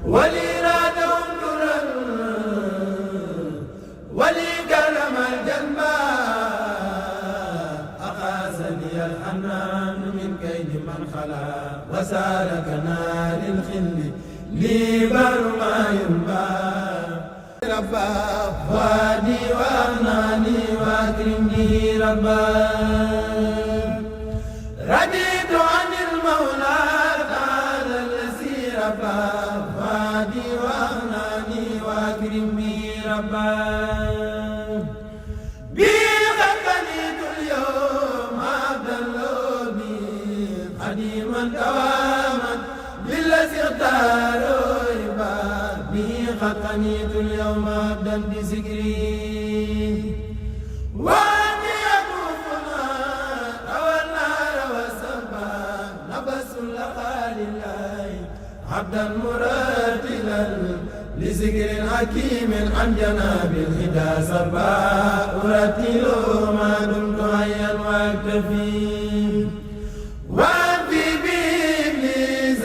ولي رادهم درا ولي كرم الجنبا أقاسني الحنان من كيد من خلا وسالكنا للخل لي بر ما ينبا ربا وادي وأغناني وأكرم به ربا رضيت عن المولى تعالى الذي ربا وادي وأغناني وأكرم به ربا بي خلقنيت اليوم عبد اللوبي قديما دواما بالذي اختاروا خلقنيت اليوم عبدا بذكري واني يطوفنا روى النار وسبا نبس لقى لله عبدا مرتلا لذكر حكيم عن جناب الهدى سبا ارتل ما دمت حيا واكتفي وانفي بابليس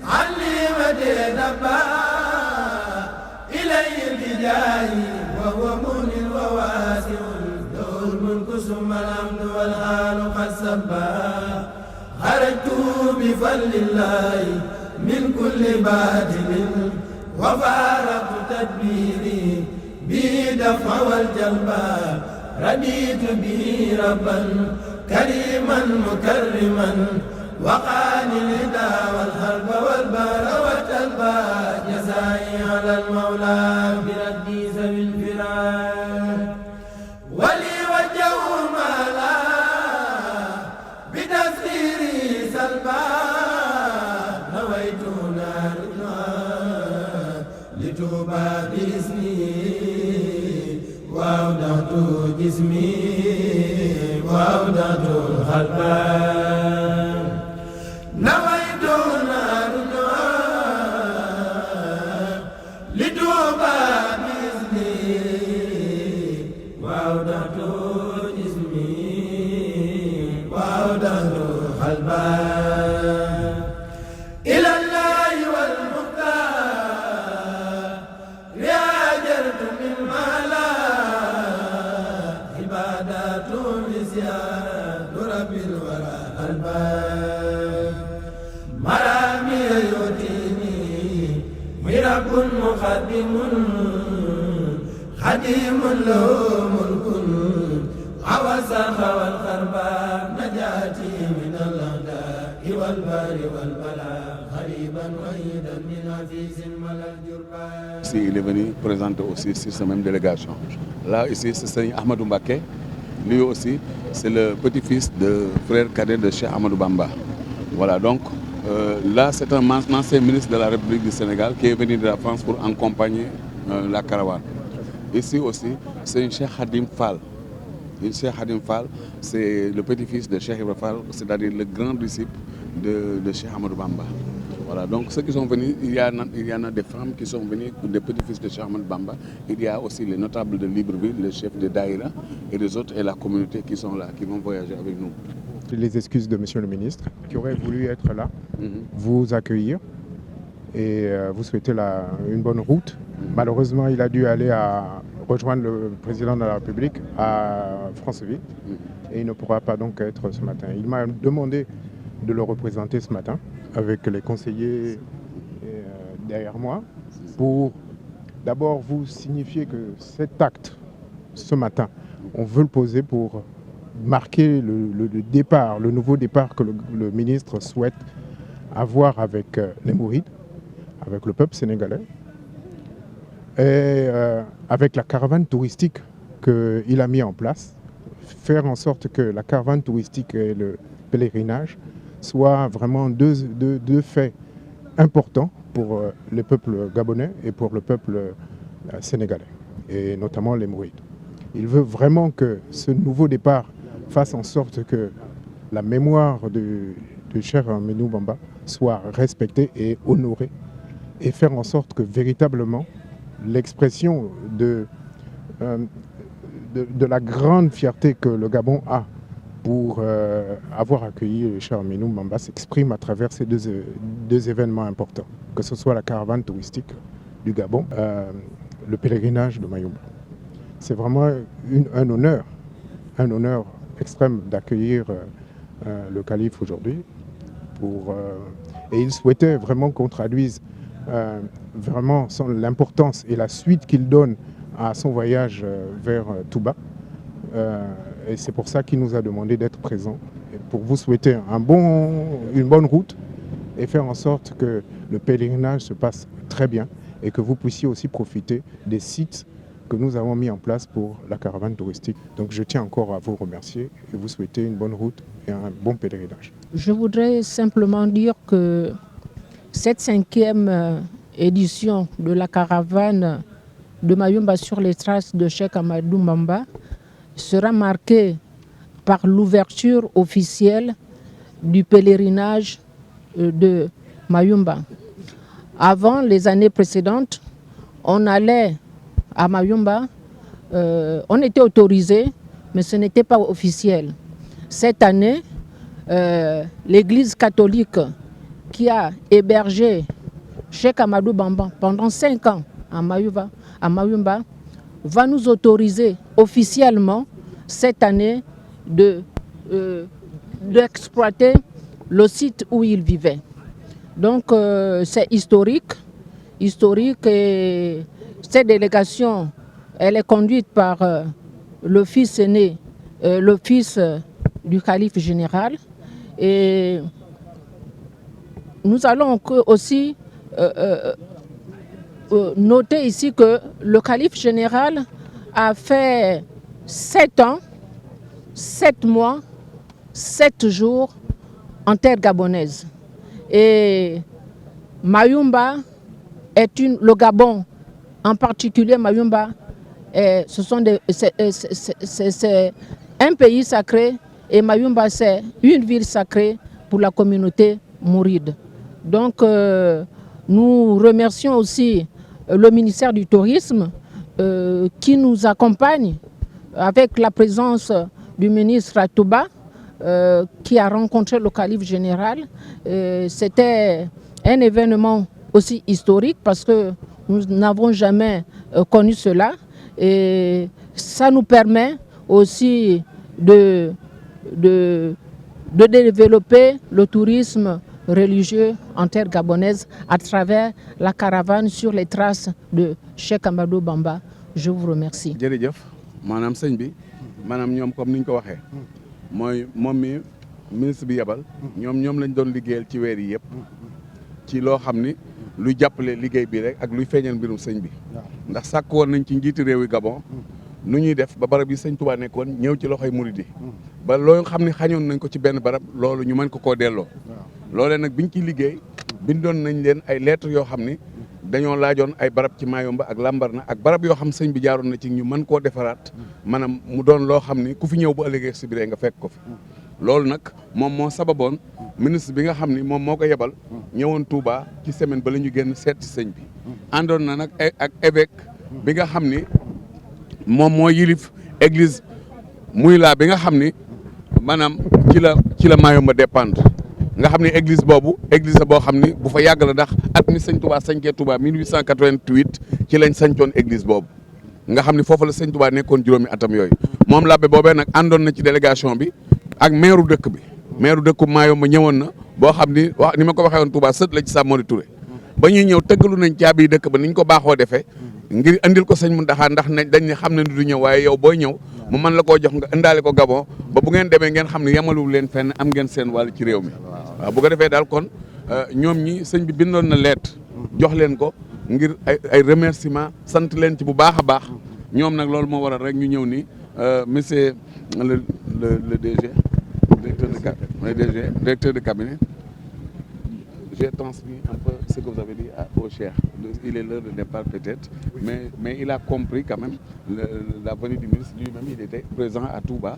عني مدينبا وهو مؤمن وواسع له الملك ثم الحمد والحال قد سبا خرجت بفضل الله من كل باطل وفارقت تدبيري به دفع والجلبا رضيت به ربا كريما مكرما وقاني الهدى والحرب والبار والتلبى جزائي على المولى بردي ذوي الفراق ولي وجه مالا بتسخيري سلبا نويت نارنا لتوبى باسمي وأودعت جسمي وأودعت الخلق نويت نارنا لتوبى بإذني وأودعت جسمي وأودعت قلبا إلى الله والمختار رجعت مما لا عبادات لزياد رب الورى الباب مرامي يؤتيني مرب مقدم خديم له ملك عوسخ والخربان نجاتي من الأعداء والبار والبلاء غريبا وحيدا من عزيز ملا الجربان. Ici, il est venu présenter aussi sur cette même délégation. Là, ici, c'est Seigneur Ahmadou Mbacké. Lui aussi, c'est le petit-fils de frère cadet de Cheikh Ahmadou Bamba. Voilà, donc là, c'est un ancien ministre de la République du Sénégal qui est venu de la France pour accompagner la caravane. Ici aussi, c'est un Cheikh Khadim Fall. Le Cheikh Khadim Fall, c'est le petit-fils de Cheikh Ibrahima Fall, c'est-à-dire le grand disciple de Cheikh Ahmadou Bamba. Voilà, donc ceux qui sont venus, il y en a des femmes qui sont venues, des petits-fils de Cheikh Ahmadou Bamba. Il y a aussi les notables de Libreville, le chef de Daïra et les autres et la communauté qui sont là, qui vont voyager avec nous. Les excuses de Monsieur le ministre, qui aurait voulu être là, vous accueillir et vous souhaiter une bonne route. Malheureusement, il a dû aller rejoindre le président de la République à Franceville et il ne pourra pas donc être ce matin. Il m'a demandé de le représenter ce matin avec les conseillers derrière moi pour d'abord vous signifier que cet acte, ce matin, on veut le poser pour marquer le départ, le nouveau départ que le ministre souhaite avoir avec les Mourides, avec le peuple sénégalais et avec la caravane touristique qu'il a mis en place, faire en sorte que la caravane touristique et le pèlerinage soient vraiment deux faits importants pour le peuple gabonais et pour le peuple sénégalais, et notamment les Mourides. Il veut vraiment que ce nouveau départ fasse en sorte que la mémoire de Cheikh Ahmadou Bamba soit respectée et honorée, et faire en sorte que véritablement l'expression de la grande fierté que le Gabon a pour avoir accueilli le cher Aminou Bamba s'exprime à travers ces deux événements importants, que ce soit la caravane touristique du Gabon, le pèlerinage de Mayumba. C'est vraiment un honneur extrême d'accueillir le calife aujourd'hui. Et il souhaitait vraiment qu'on traduise vraiment l'importance et la suite qu'il donne à son voyage vers Touba. Et c'est pour ça qu'il nous a demandé d'être présents pour vous souhaiter une bonne route et faire en sorte que le pèlerinage se passe très bien et que vous puissiez aussi profiter des sites que nous avons mis en place pour la caravane touristique. Donc je tiens encore à vous remercier et vous souhaiter une bonne route et un bon pèlerinage. Je voudrais simplement dire que cette 5e édition de la caravane de Mayumba sur les traces de Cheikh Amadou Bamba sera marquée par l'ouverture officielle du pèlerinage de Mayumba. Avant les années précédentes, on allait à Mayumba, on était autorisé, mais ce n'était pas officiel. Cette année, l'Église catholique qui a hébergé Cheikh Amadou Bamba pendant 5 ans à Mayumba va nous autoriser officiellement cette année d'exploiter le site où il vivait. Donc c'est historique et cette délégation, elle est conduite par le fils aîné, le fils du calife général. Et nous allons aussi noter ici que le calife général a fait 7 ans, 7 mois, 7 jours en terre gabonaise. Et Mayumba le Gabon, en particulier Mayumba, c'est un pays sacré et Mayumba c'est une ville sacrée pour la communauté mouride. Donc nous remercions aussi le ministère du Tourisme qui nous accompagne avec la présence du ministre à Touba qui a rencontré le calife général. C'était un événement aussi historique parce que nous n'avons jamais connu cela et ça nous permet aussi de développer le tourisme religieux en terre gabonaise à travers la caravane sur les traces de Cheikh Amadou Bamba. Je vous remercie. jërëjëf maanaam sëñ bi maanaam ñoom comme ni ñu ko waxee mooy moom mi ministre bi yebal ñoom lañ doon liggéeyal ci weer yi yëpp ci loo xam ni luy jàppale liggéey bi rek ak luy feeñal mbirum sëñ bi ndax sàkk woon nañ ci njiiti réew yi Gabon nu ñuy def ba barab yi sëñ Touba nekkoon ñëw ci loxoy murid yi ba loo xam ne xañoon nañ ko ci benn barab loolu ñu mën ko koo delloo loolee nag biñ ciy liggéey bindoon nañ leen ay lettres yoo xam ni dañoo laajoon ay barab ci Mayumba ak Lambarna ak barab yoo xam sëñ bi jaaroon na ci ñu mën koo defaraat maanaam mu doon loo xam ni ku fi ñëw bu ëllëgee si biir nga fekk ko fi loolu nag moom moo sababoon ministre bi nga xam ni moom moo ko yebal ñëwoon Touba ci semaine ba la ñu génn seet si sëñ bi àndoon na nag ak évêque bi nga xam ni moom moo yilif église muy laa bi nga xam ni maanaam ci la Mayumba dépendre nga xam ne église boobu église boo xam ni bu fa yàgg la ndax at mi sëñ Touba sañcee Touba 1888 ci lañ sañcoon église boobu nga xam ni foofu la sëñ Touba nekkoon juróomi atam yooyu moom labbe boobee nag àndoon na ci délégation bi ak maire dëkk bi maire dëkku Mayumba ñëwoon na boo xam ni wax ni ma ko waxee woon Touba sët la ci Samori Touré ba ñuy ñëw tëggalu nañ caabi dëkk ba niñ ko baaxoo defee ngir andil ko sëñ Mountakha ndax dañ ne xam ne du ñëw waaye yow booy ñëw mu mën la koo jox nga indaale ko Gabon ba bu ngeen demee ngeen xam ne yemaluwul leen fenn am ngeen seen wàll ci réew mi waaw bu ko defee daal kon ñoom ñi sëñ bi bindoon na lettre jox leen ko ngir ay remerciement sant leen ci bu baax a baax ñoom nag loolu moo waral rek ñu ñëw ni monsieur le DG directeur de cabinet j'ai transmis un peu ce que vous avez dit au Cheikh. Il est l'heure de départ peut-être, mais il a compris quand même la venue du ministre. Lui-même, il était présent à Touba.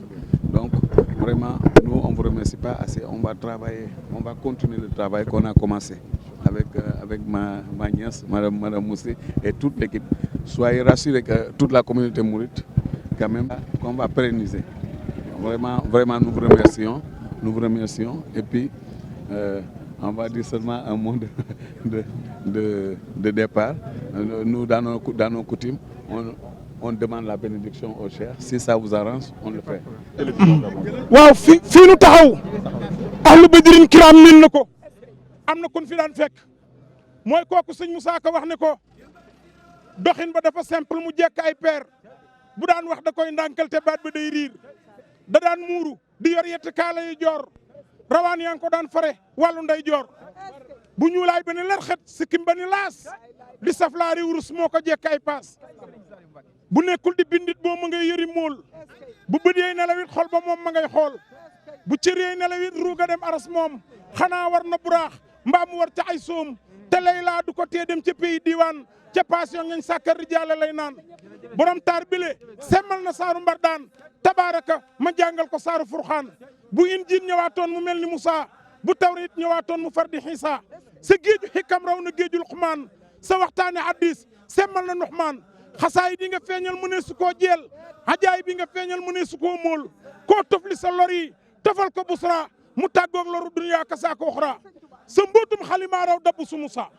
Donc, vraiment, nous, on ne vous remercie pas assez. On va travailler, on va continuer le travail qu'on a commencé avec ma nièce, Madame Moussé, et toute l'équipe. Soyez rassurés que toute la communauté mouride, quand même, qu'on va pérenniser. vraiment, nous vous remercions. Et puis, on va dire seulement un mot de départ. Nous, dans nos coutumes, on demande la bénédiction au cher. Si ça vous arrange, on le fait. waaw fii nu taxaw ahlu badrin kiram min na ko am na kun fi daan fekk mooy kooku sëñ Moussa Ka wax ne ko doxin ba dafa simple mu jekk ay peer bu daan wax da koy ndànkal te baat ba day riir da daan muuru di yor yett kaala yi joor rawaan yaa ngi ko daan fare wàllu nday joor bu ñuulaay ba ni larxet sikkim ba ni laas di saflaari wurus moo ko jekk ay paas bu nekkul di bindit boo ma ngay yëri mool bu bët yeey nelawit xol ba moom ma ngay xool bu cër yeey nelawit ruuga dem aras moom xanaa war na buraax mbaa mu war ca ay soom te Layla du ko tee dem ca pays diwaan ca passion ngañ sàkkar rijaale lay naan borom taar bile semmal na saaru mbar daan tabaaraka ma jàngal ko saaru furxaan bu injiil ñëwaatoon mu mel ni Musaa bu tawreet ñëwaatoon mu far di Xiisa sa géeju xikam raw na géejul xumaan sa waxtaane hadiis semmal na Nuxmaan xasaay di nga feeñal mu ne su koo jeel hajaay bi nga feeñal mu ne su koo móol koo tofli sa lor yi tofal ko busra mu tàggoog loru duniyaa ka saako uxra sa mbootum xalimaa raw dabbu su Musaa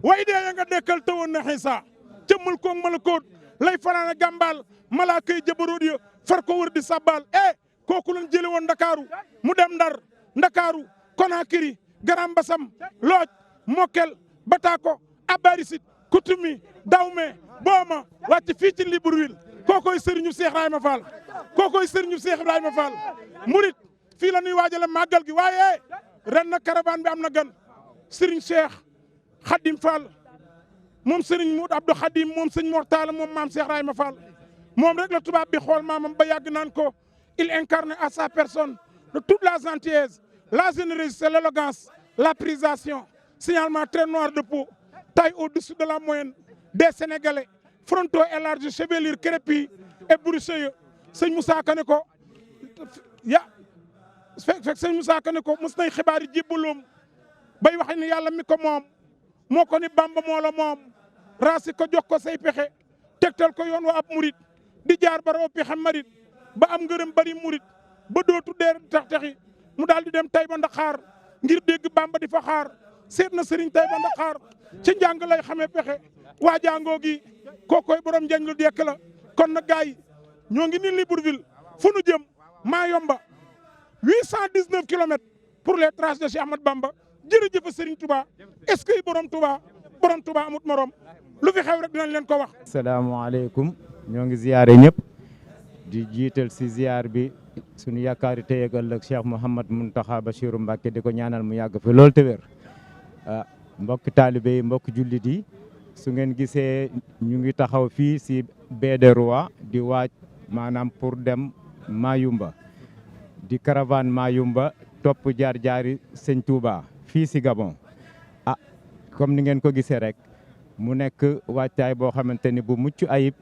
way dee ya nga dekkal tawoon na Xiisa ca mulkoog malakoot lay fanaana gàmbaal malaaka yi jabaroot ya far ko wër di sabbal kooku lañ jële woon ndakaaru mu dem ndar ndakaaru Konakiri Garam Basam Looj Mokkel Batako Abarisit Kutumi Dawme Booma wàcc fii ci Libreville kookoy sëriñu Cheikh Ibrahima Fall kookoy sëriñu Cheikh Ibrahima Fall murit fii la ñuy waajale màggal gi waaye ren na caravane bi am na gan sëriñ Cheikh Khadim Fall moom sëriñ Moud Abdou Khadim moom sëñ Mortala moom maam Cheikh Ibrahima Fall moom rek la tubaab bi xool maamam ba yàgg naan ko il incarne à sa personne de toute la gentillesse la générosité, l'élégance, la prisation, signalement très noir de peau, taille au-dessus de la moyenne des Sénégalais, frontaux élargis, chevelure crépue et bruisseux. Sëñ Moussa Ka ne ko fekk sëñ Moussa Ka ne ko mos nay xibaar yi jébbaloom bay wax ni yàlla mi ko moom moo ko ni Bamba moo la moom raasi ko jox ko say pexe tegtal ko yoon wa ab murit di jaar ba raw pexe marit ba am ngërëm bari murit ba dootu deer tax-taxi mu daal di dem Taïba Ndaxaar ngir dégg Bamba di fa xaar seet na sëriñ Taïba Ndaxaar ci njàng lay xamee pexe waa jàngoo gi kookoy borom njañ lu dekk la kon nag gars yi ñoo ngi ni Libreville fu nu jëm Mayumba 819 kilomètres pour les traces de Cheikh Ahmad Bamba jërëjëf Serigne Touba est-ce que borom Touba amut morom lu fi xew rek dinañ leen ko wax. asalaamaaleykum ñoo ngi ziyaare ñëpp di jiital si ziyaar bi suñu yaakaari tey ak ëllëg Cheikh Mouhamad Mountakha Bachirou Mbacké di ko ñaanal mu yàgg fi loolu te wér mbokki taalibe yi mbokki jullit yi su ngeen gisee ñu ngi taxaw fii si baie des Rois di waaj maanaam pour dem Mayumba di caravane Mayumba topp jaar-jaari Sëñ Touba fii si Gabon comme ni ngeen ko gisee rek mu nekk wàccaay boo xamante ni bu mucc ayib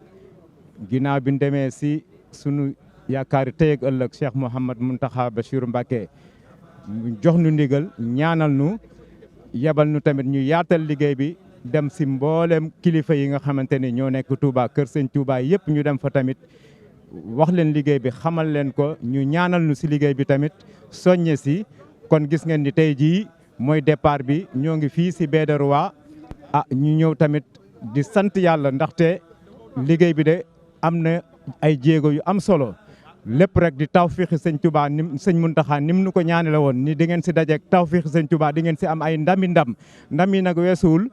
ginnaaw bi ñu demee si sunu yaakaari tey ak ëllëg Cheikh Mouhamad Mountakha Bachirou Mbacké jox nu ndigal ñaanal nu yebal nu tamit ñu yaatal liggéey bi dem si mboolem kilifa yi nga xamante ni ñoo nekk Touba kër Sëñ Touba yëpp ñu dem fa tamit wax leen liggéey bi xamal leen ko ñu ñaanal nu si liggéey bi tamit soññe si kon gis ngeen ni tey jii mooy départ bi ñoo ngi fii si baie des Rois ñu ñëw tamit di sant yàlla ndaxte liggéey bi de am na ay jéego yu am solo lépp rek di tawfiixi Sëñ Touba nim Sëñ Mountakha nim nu ko ñaane la woon ni di ngeen si dajeek tawfiixi Sëñ Touba di ngeen si am ay ndam yi nag weesuwul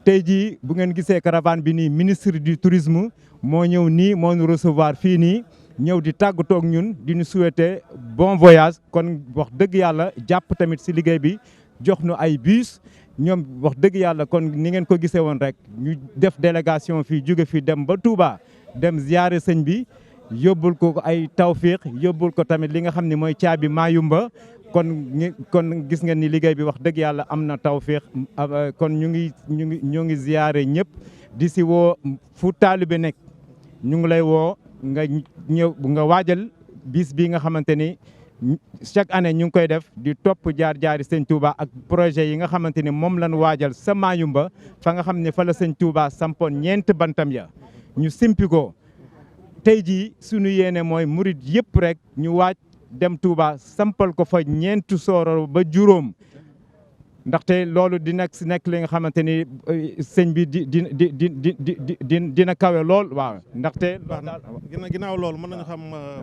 tey jii bu ngeen gisee caravane bi nii ministre du tourisme moo ñëw nii moo ñu recevoir fii nii ñëw di tàggatoo ak ñun di ñu souhaiter bon voyage kon wax dëgg yàlla jàpp tamit si liggéey bi jox nu ay bus ñoom wax dëgg yàlla kon ni ngeen ko gisee woon rek ñu def délégation fii jóge fii dem ba Touba dem ziyaare sëñ bi yóbbul ko ay tawfiix yóbbul ko tamit li nga xam ne mooy caabi Mayumba kon gis ngeen ni liggéey bi wax dëgg yàlla am na tawfiix kon ñu ngi ziyaare ñëpp di si woo fu taalibe nekk ñu ngi lay woo nga ñëw nga waajal bis bi nga xamante ni chaque année ñu ngi koy def di topp jaar-jaari Sëñ Touba ak projet yi nga xamante ni moom lañ waajal sa Mayumba fa nga xam ne fa la Sëñ Touba sampoon ñeent bantam ya ñu simpi ko tey jii suñu yéene mooy murit yëpp rek ñu waaj dem Touba sampal ko fa ñeentu sooro ba juróom ndaxte loolu di nekk li nga xamante ni sëñ bi dina kawe lool waaw ndaxte. ginnaaw loolu mën nañu xam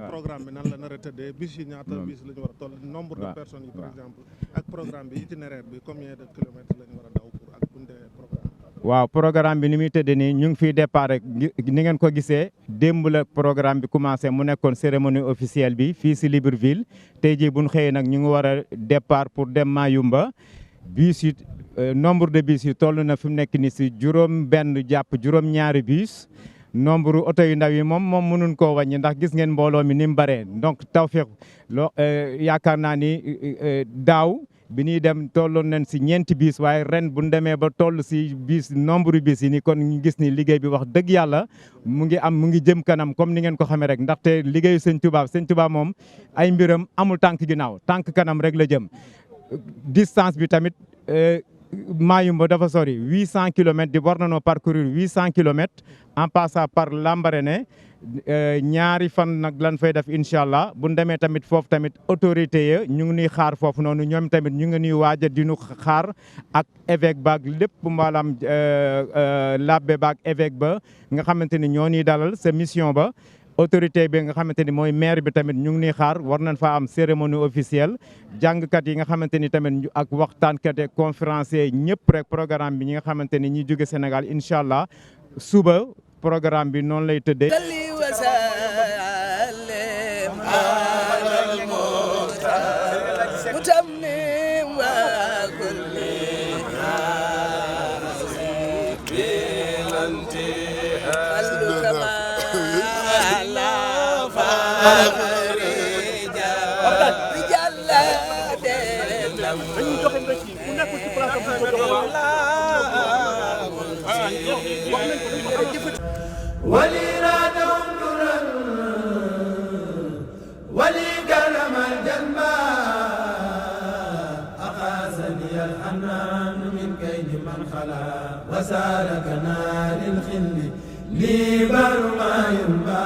programme bi nan la nar a tëddee bis yi ñaata bis la ñu war a toll nombre de personnes yi par exemple ak programme bi itinéraire bi combien de kilomètres la ñu war a daw pour ak buñ demee programme. waaw programme bi ni muy tëddee nii ñu ngi fiy départ rek ni ngeen ko gisee démb la programme bi commencé mu nekkoon cérémonie officielle bi fii si Libreville tey jii bu ñu xëyee nag ñu ngi war a départ pour dem Mayumba. bus yi nombre de bus yi toll na fi mu nekk ni si juróom-benn jàpp juróom-ñaari bus nombre oto yu ndaw yi moom mënuñ koo wàññi ndax gis ngeen mbooloo mi ni mu bëree donc Tawfekh yaakaar naa ni daaw bi ñuy dem tolloon nañ si ñeenti bus waaye ren bu ñu demee ba toll si bus nombre bus yi ni kon ñu gis ni liggéey bi wax dëgg yàlla mu ngi jëm kanam comme ni ngeen ko xamee rek ndaxte liggéeyu sëñ Touba moom ay mbiram amul tànk ginnaaw tànk kanam rek la jëm. distance bi tamit Mayumba dafa sori 800 kilomètres di war nañoo parcourir 800 kilomètres en passant par Lambaréné ñaari fan nag lan fay def incha allah bu ñu demee tamit foofu tamit autorité ya ñu ngi ñuy xaar foofu noonu ñoom tamit ñu ngi ñuy waaj a di ñu xaar ak évêque baag lépp maanaam labbe baag évêque ba nga xamante ni ñoo ñuy dalal sa mission ba. autorité bi nga xamante ni mooy maire bi tamit ñu ngi nii xaar war nañ fa am cérémonie officielle jàngkat yi nga xamante ni tamit ak waxtaankat ak conférencier ñëpp rek programme bi ñi nga xamante ni ñi jóge Sénégal incha allah suba programme bi noonu lay tëddee. wali raadam duran wali karamal janba axaasani al anan min kaydi man xala wasaaraka naaril xilli li baru ma yumba